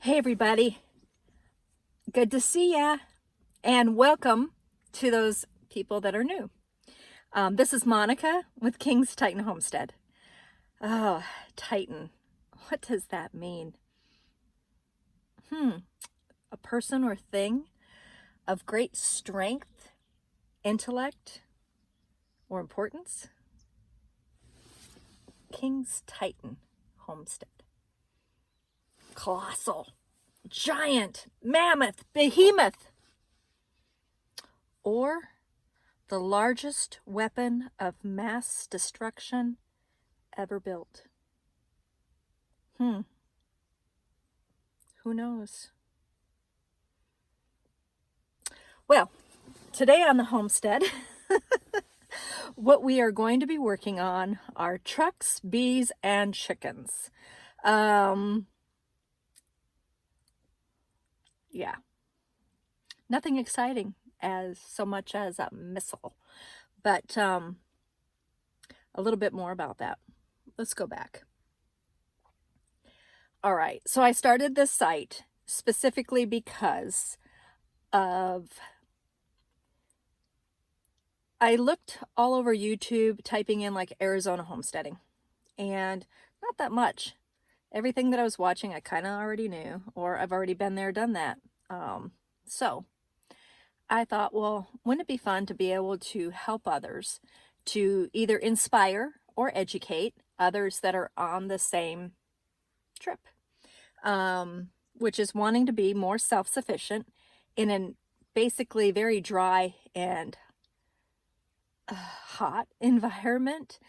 Hey everybody, good to see ya, and welcome to those people that are new. This is Monica with King's Titan Homestead. Oh, Titan, what does that mean? A person or thing of great strength, intellect, or importance? King's Titan Homestead. Colossal, giant, mammoth, behemoth, or the largest weapon of mass destruction ever built. Who knows? Well, today on the homestead, what we are going to be working on are trucks, bees, and chickens. Yeah, nothing exciting as so much as a missile, but a little bit more about that. Let's go back. All right, so I started this site specifically because of I looked all over YouTube typing in like Arizona homesteading, and not that much. Everything that I was watching I kind of already knew, or I've already been there, done that. So I thought, well, wouldn't it be fun to be able to help others, to either inspire or educate others that are on the same trip, which is wanting to be more self-sufficient in an basically very dry and hot environment,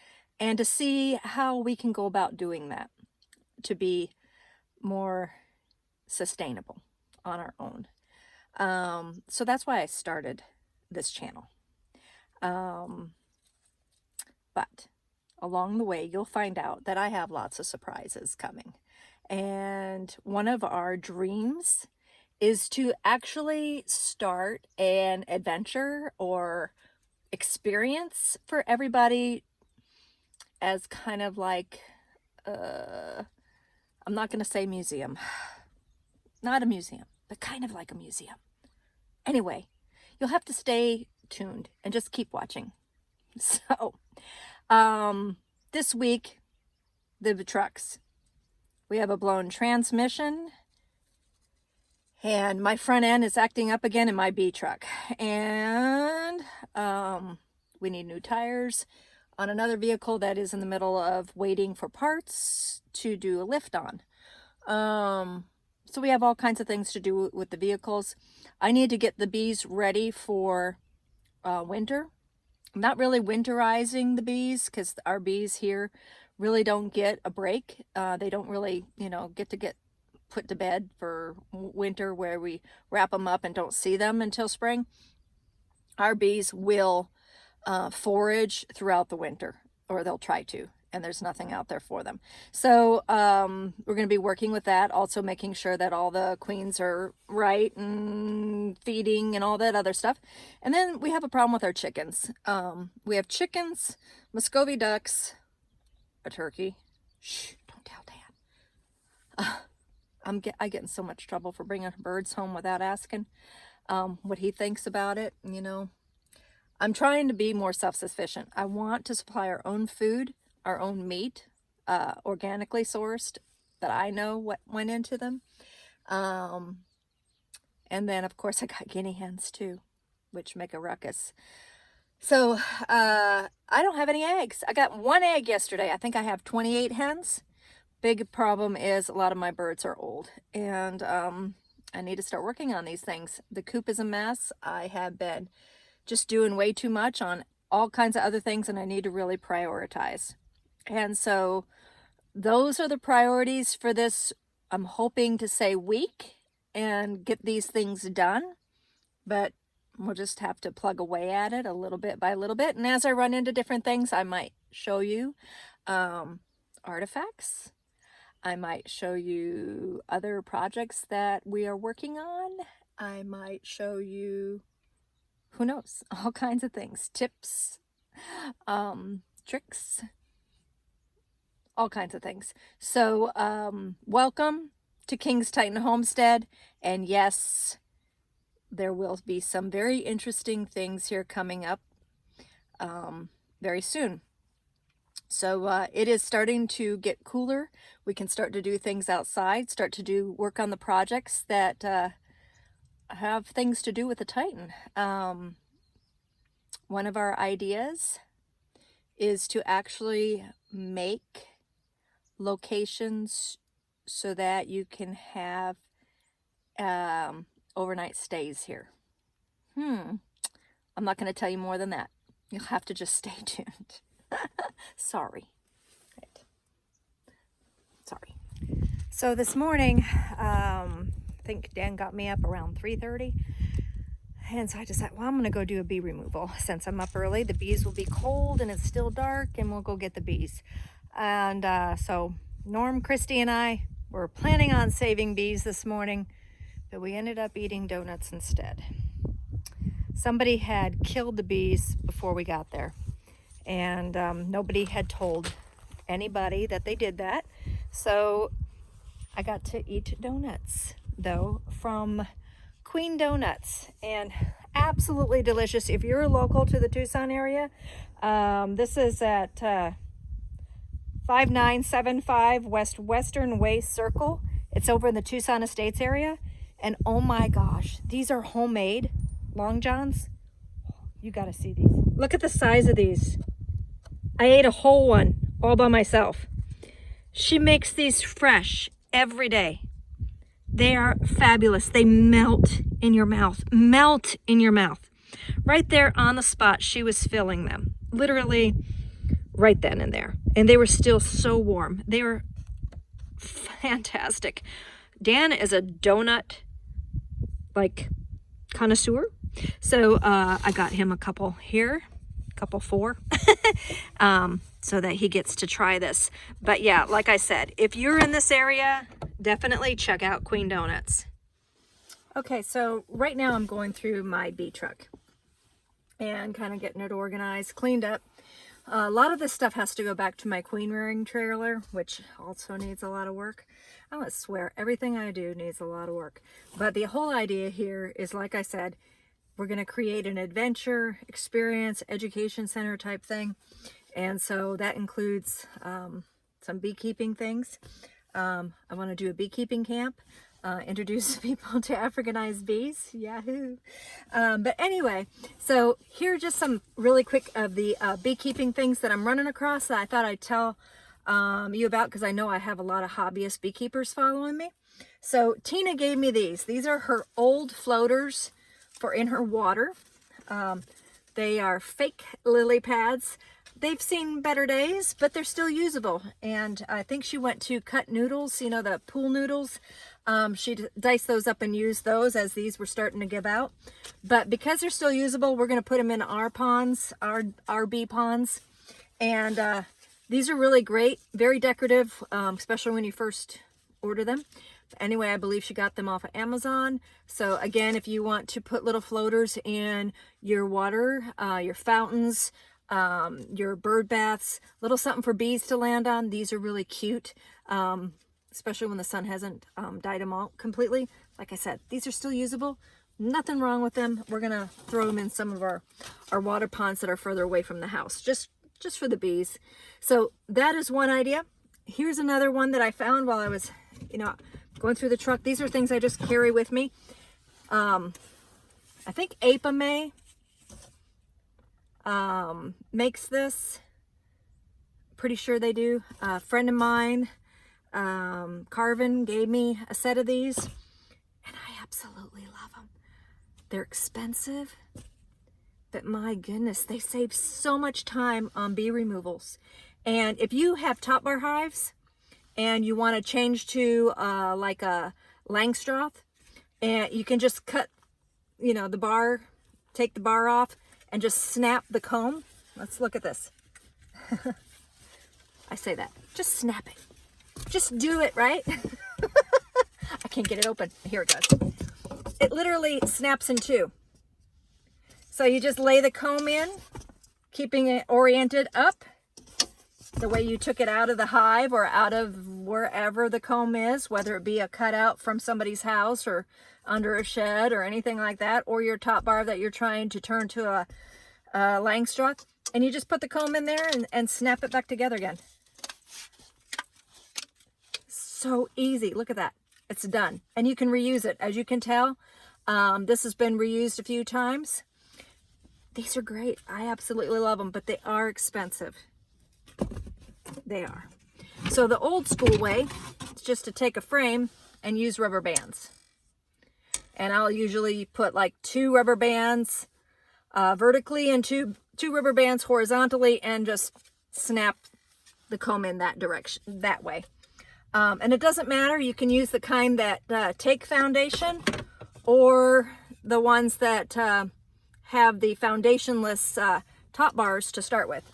and to see how we can go about doing that to be more sustainable on our own. So that's why I started this channel. But along the way, you'll find out that I have lots of surprises coming. And one of our dreams is to actually start an adventure or experience for everybody as kind of like, I'm not going to say museum, not a museum, but kind of like a museum. Anyway, you'll have to stay tuned and just keep watching. So, this week, the trucks. We have a blown transmission, and my front end is acting up again in my B truck. And we need new tires on another vehicle that is in the middle of waiting for parts to do a lift on. So we have all kinds of things to do with the vehicles. I need to get the bees ready for winter. I'm not really winterizing the bees because our bees here really don't get a break. They don't really, get put to bed for winter where we wrap them up and don't see them until spring. Our bees will forage throughout the winter, or they'll try to, and there's nothing out there for them. So we're going to be working with that, also making sure that all the queens are right and feeding and all that other stuff. And then we have a problem with our chickens. We have chickens, Muscovy ducks, a turkey. Shh, don't tell Dad. I get in so much trouble for bringing birds home without asking what he thinks about it. I'm trying to be more self-sufficient. I want to supply our own food, our own meat, organically sourced, that I know what went into them. And then, of course, I got guinea hens too, which make a ruckus. So I don't have any eggs. I got one egg yesterday. I think I have 28 hens. Big problem is a lot of my birds are old, and I need to start working on these things. The coop is a mess. I have been just doing way too much on all kinds of other things, and I need to really prioritize. And so those are the priorities for this. I'm hoping to say week and get these things done, but we'll just have to plug away at it a little bit by little bit. And as I run into different things, I might show you artifacts. I might show you other projects that we are working on. I might show you, who knows, all kinds of things, tips, tricks, all kinds of things. So welcome to King's Titan Homestead. And yes, there will be some very interesting things here coming up very soon. So it is starting to get cooler. We can start to do things outside, start to do work on the projects that have things to do with the Titan. One of our ideas is to actually make locations so that you can have overnight stays here. I'm not going to tell you more than that. You'll have to just stay tuned. Sorry. Right. Sorry. So this morning, I think Dan got me up around 3:30. And so I decided, well, I'm going to go do a bee removal. Since I'm up early, the bees will be cold and it's still dark, and we'll go get the bees. And so Norm, Christy, and I were planning on saving bees this morning, but we ended up eating donuts instead. Somebody had killed the bees before we got there, and nobody had told anybody that they did that. So I got to eat donuts, though, from Queen Donuts, and absolutely delicious. If you're local to the Tucson area, this is at 5975 Western Way Circle. It's over in the Tucson Estates area, and oh my gosh, these are homemade Long Johns. You gotta see these. Look at the size of these. I ate a whole one all by myself. She makes these fresh every day. They are fabulous. They melt in your mouth. Melt in your mouth. Right there on the spot, she was filling them. Literally right then and there. And they were still so warm. They were fantastic. Dan is a donut, like, connoisseur. So I got him a couple here. Couple 4. So that he gets to try this. But yeah, like I said, if you're in this area, definitely check out Queen Donuts. Okay, so right now I'm going through my bee truck and kind of getting it organized, cleaned up. A lot of this stuff has to go back to my queen rearing trailer, which also needs a lot of work. I would swear everything I do needs a lot of work. But the whole idea here is, like I said, we're going to create an adventure, experience, education center type thing. And so that includes some beekeeping things. I want to do a beekeeping camp, introduce people to Africanized bees. Yahoo! But anyway, so here are just some really quick of the beekeeping things that I'm running across that I thought I'd tell you about, because I know I have a lot of hobbyist beekeepers following me. So Tina gave me these. These are her old floaters for in her water. They are fake lily pads. They've seen better days, but they're still usable. And I think she went to cut noodles, you know, the pool noodles. She diced those up and used those as these were starting to give out. But because they're still usable, we're going to put them in our ponds, our bee ponds. And these are really great, very decorative, especially when you first order them. Anyway, I believe she got them off of Amazon. So again, if you want to put little floaters in your water, your fountains, your bird baths, little something for bees to land on, these are really cute, especially when the sun hasn't dyed them out completely. Like I said, these are still usable. Nothing wrong with them. We're gonna throw them in some of our water ponds that are further away from the house, just for the bees. So that is one idea. Here's another one that I found while I was, you know, going through the truck. These are things I just carry with me. I think Apame makes this. Pretty sure they do. A friend of mine, Carvin, gave me a set of these, and I absolutely love them. They're expensive, but my goodness, they save so much time on bee removals. And if you have top bar hives and you want to change to like a Langstroth, and you can just cut, you know, the bar, take the bar off and just snap the comb. Let's look at this. I say that, just snap it. Just do it, right? I can't get it open. Here it goes. It literally snaps in two. So you just lay the comb in, keeping it oriented up, the way you took it out of the hive or out of wherever the comb is, whether it be a cutout from somebody's house or under a shed or anything like that, or your top bar that you're trying to turn to a Langstroth, and you just put the comb in there and snap it back together again. So easy. Look at that. It's done. And you can reuse it. As you can tell, this has been reused a few times. These are great. I absolutely love them, but they are expensive. They are. So the old school way is just to take a frame and use rubber bands. And I'll usually put like 2 rubber bands vertically and two rubber bands horizontally, and just snap the comb in that direction, that way. And it doesn't matter. You can use the kind that take foundation, or the ones that have the foundationless top bars to start with.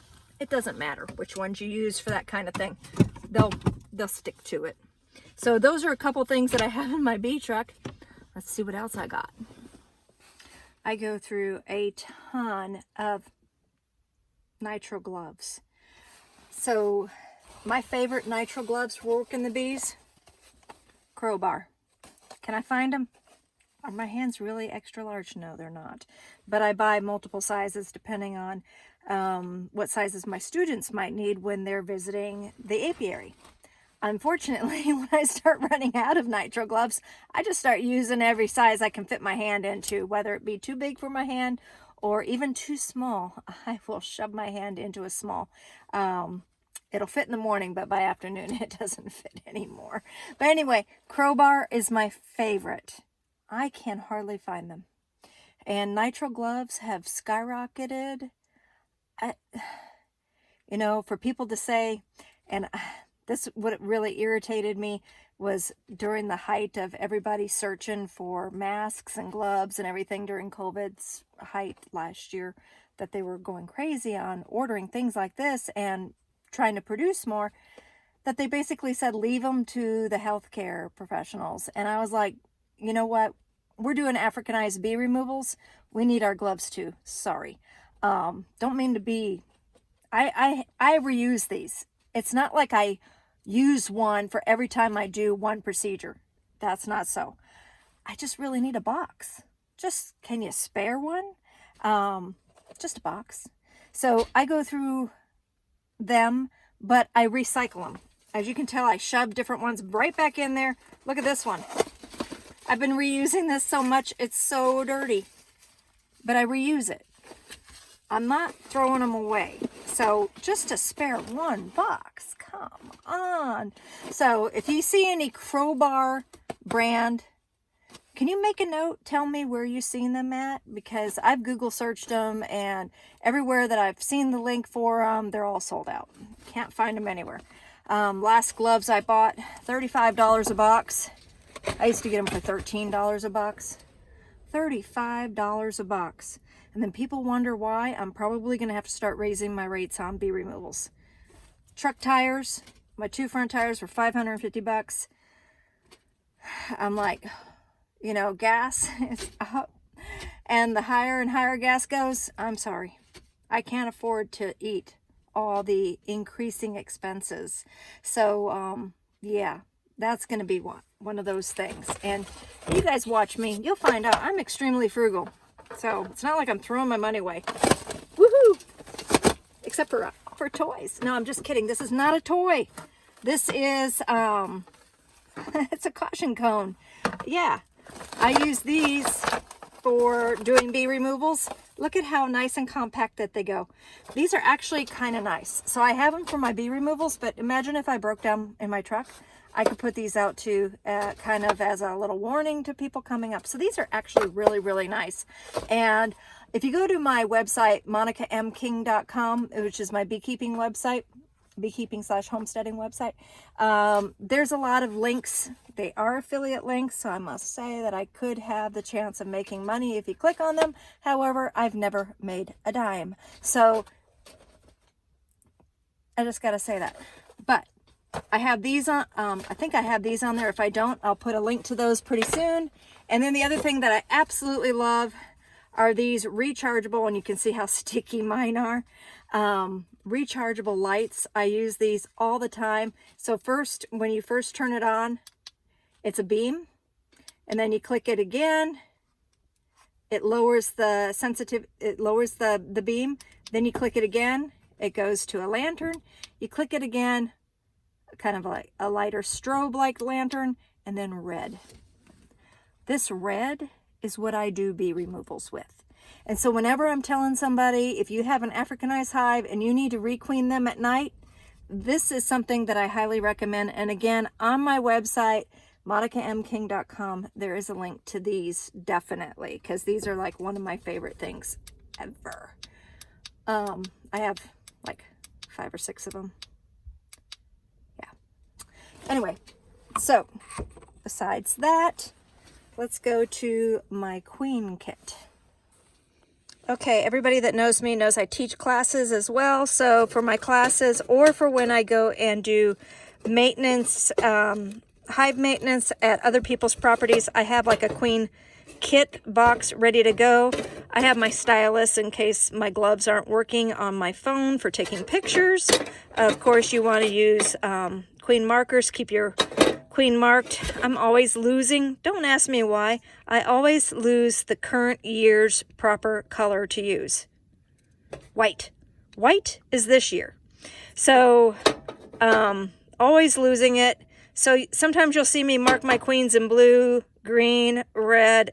It doesn't matter which ones you use for that kind of thing. They'll stick to it. So those are a couple things that I have in my bee truck. Let's see what else I got. I go through a ton of nitro gloves. So my favorite nitro gloves for working the bees, crowbar. Can I find them? Are my hands really extra large? No, they're not. But I buy multiple sizes depending on what sizes my students might need when they're visiting the apiary. Unfortunately, when I start running out of nitro gloves, I just start using every size I can fit my hand into, whether it be too big for my hand or even too small. I will shove my hand into a small. It'll fit in the morning, but by afternoon it doesn't fit anymore. But anyway, crowbar is my favorite. I can hardly find them. And nitro gloves have skyrocketed. You know, for people to say, and this, what really irritated me was during the height of everybody searching for masks and gloves and everything during COVID's height last year, that they were going crazy on ordering things like this and trying to produce more, that they basically said, leave them to the healthcare professionals. And I was like, you know what? We're doing Africanized bee removals. We need our gloves too. Sorry. Don't mean to be, I reuse these. It's not like I use one for every time I do one procedure. That's not so. I just really need a box. Just, can you spare one? Just a box. So I go through them, but I recycle them. As you can tell, I shove different ones right back in there. Look at this one. I've been reusing this so much, it's so dirty, but I reuse it. I'm not throwing them away. So just to spare one box, come on. So if you see any crowbar brand, can you make a note? Tell me where you've seen them at, because I've Google searched them, and everywhere that I've seen the link for them, they're all sold out. Can't find them anywhere. Last gloves I bought, $35 a box. I used to get them for $13 a box. $35 a box. And then people wonder why. I'm probably going to have to start raising my rates on bee removals. Truck tires, my 2 front tires were $550. I'm like, you know, gas is up. And the higher and higher gas goes, I'm sorry. I can't afford to eat all the increasing expenses. So, yeah, that's going to be one of those things. And you guys watch me, you'll find out I'm extremely frugal. So it's not like I'm throwing my money away. Woohoo! Except for toys. No, I'm just kidding. This is not a toy. This is, it's a caution cone. Yeah, I use these for doing bee removals. Look at how nice and compact that they go. These are actually kind of nice. So I have them for my bee removals, but imagine if I broke down in my truck. I could put these out too, kind of as a little warning to people coming up. So these are actually really, really nice. And if you go to my website, monicamking.com, which is my beekeeping website, beekeeping/homesteading website, there's a lot of links. They are affiliate links, so I must say that I could have the chance of making money if you click on them. However, I've never made a dime. So I just got to say that. But I have these on, I think I have these on there. If I don't, I'll put a link to those pretty soon. And then the other thing that I absolutely love are these rechargeable, and you can see how sticky mine are. Rechargeable lights. I use these all the time. So first, when you first turn it on, it's a beam, and then you click it again. It lowers the the beam. Then you click it again, it goes to a lantern. You click it again, kind of like a lighter strobe-like lantern, and then red. This red is what I do bee removals with. And so whenever I'm telling somebody, if you have an Africanized hive and you need to requeen them at night, this is something that I highly recommend. And again, on my website, monicamking.com, there is a link to these, definitely, because these are like one of my favorite things ever. I have like 5 or 6 of them. Yeah. Anyway, so besides that, let's go to my queen kit. Okay, everybody that knows me knows I teach classes as well. So for my classes, or for when I go and do maintenance, hive maintenance at other people's properties, I have like a queen kit box ready to go. I have my stylus in case my gloves aren't working on my phone for taking pictures. Of course, you want to use queen markers. Keep your queen marked. I'm always losing. Don't ask me why. I always lose the current year's proper color to use. White. White is this year. So, always losing it. So sometimes you'll see me mark my queens in blue, green, red.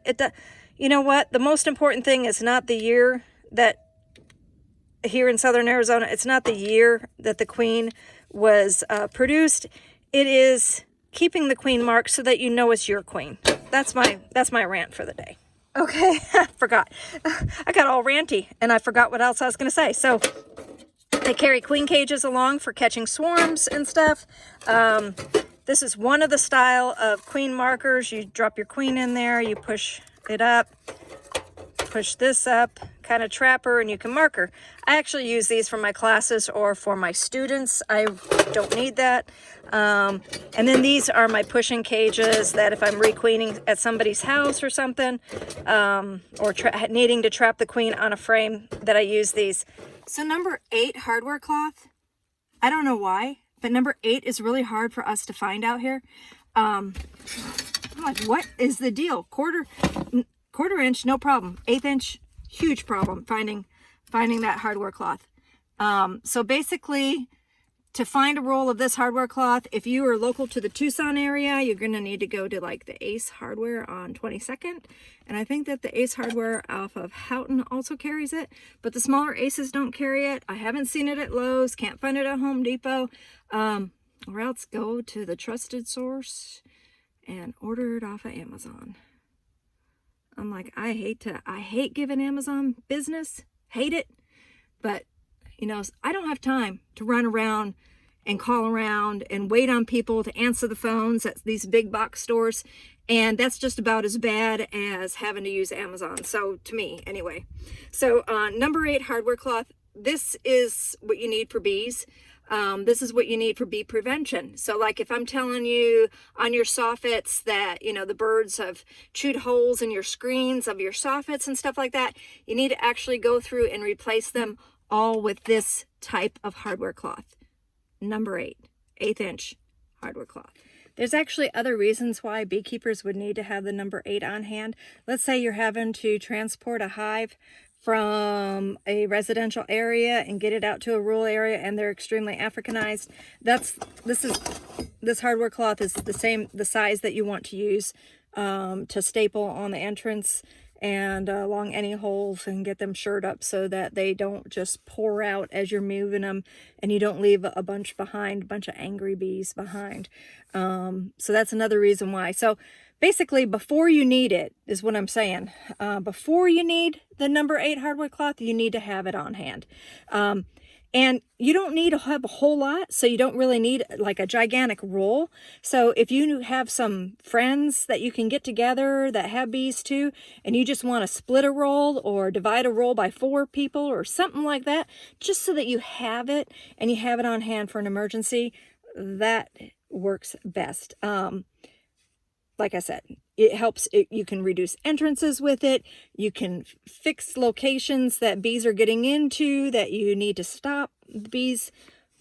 You know what? The most important thing is not the year that, here in Southern Arizona, it's not the year that the queen was produced. It is keeping the queen marked so that you know it's your queen. That's my rant for the day. Okay, I forgot. I got all ranty and I forgot what else I was going to say. So I carry queen cages along for catching swarms and stuff. This is one of the style of queen markers. You drop your queen in there, you push it up, push this up, kind of trap her, and you can mark her. I actually use these for my classes or for my students. I don't need that. And then these are my pushing cages that if I'm requeening at somebody's house or something, or needing to trap the queen on a frame, that I use these. So number 8 hardware cloth, I don't know why, but number 8 is really hard for us to find out here. I'm like, what is the deal? Quarter inch, no problem. 1/8 inch, huge problem finding that hardware cloth. So basically, to find a roll of this hardware cloth, if you are local to the Tucson area, you're going to need to go to like the Ace Hardware on 22nd. And I think that the Ace Hardware off of Houghton also carries it, but the smaller Aces don't carry it. I haven't seen it at Lowe's, can't find it at Home Depot, or else go to the trusted source and order it off of Amazon. I'm like, I hate giving Amazon business, hate it, but you know, I don't have time to run around and call around and wait on people to answer the phones at these big box stores. And that's just about as bad as having to use Amazon. So to me, anyway. So number 8 hardware cloth. This is what you need for bees. This is what you need for bee prevention. So like if I'm telling you on your soffits that, you know, the birds have chewed holes in your screens of your soffits and stuff like that, you need to actually go through and replace them all with this type of hardware cloth. Number 8, 1/8 inch hardware cloth. There's actually other reasons why beekeepers would need to have the number 8 on hand. Let's say you're having to transport a hive from a residential area and get it out to a rural area and they're extremely Africanized. This hardware cloth is the size that you want to use to staple on the entrance and along any holes and get them shored up so that they don't just pour out as you're moving them and you don't leave a bunch of angry bees behind. So that's another reason why. So basically, before you need it, is what I'm saying. Before you need the number 8 hardware cloth, you need to have it on hand. And you don't need to have a whole lot, so you don't really need like a gigantic roll. So if you have some friends that you can get together that have bees too, and you just want to split a roll or divide a roll by 4 people or something like that, just so that you have it and you have it on hand for an emergency, that works best. Like I said, it helps, you can reduce entrances with it. You can fix locations that bees are getting into that you need to stop the bees.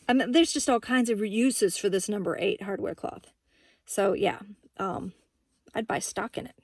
I mean, there's just all kinds of uses for this number 8 hardwood cloth. So yeah, I'd buy stock in it.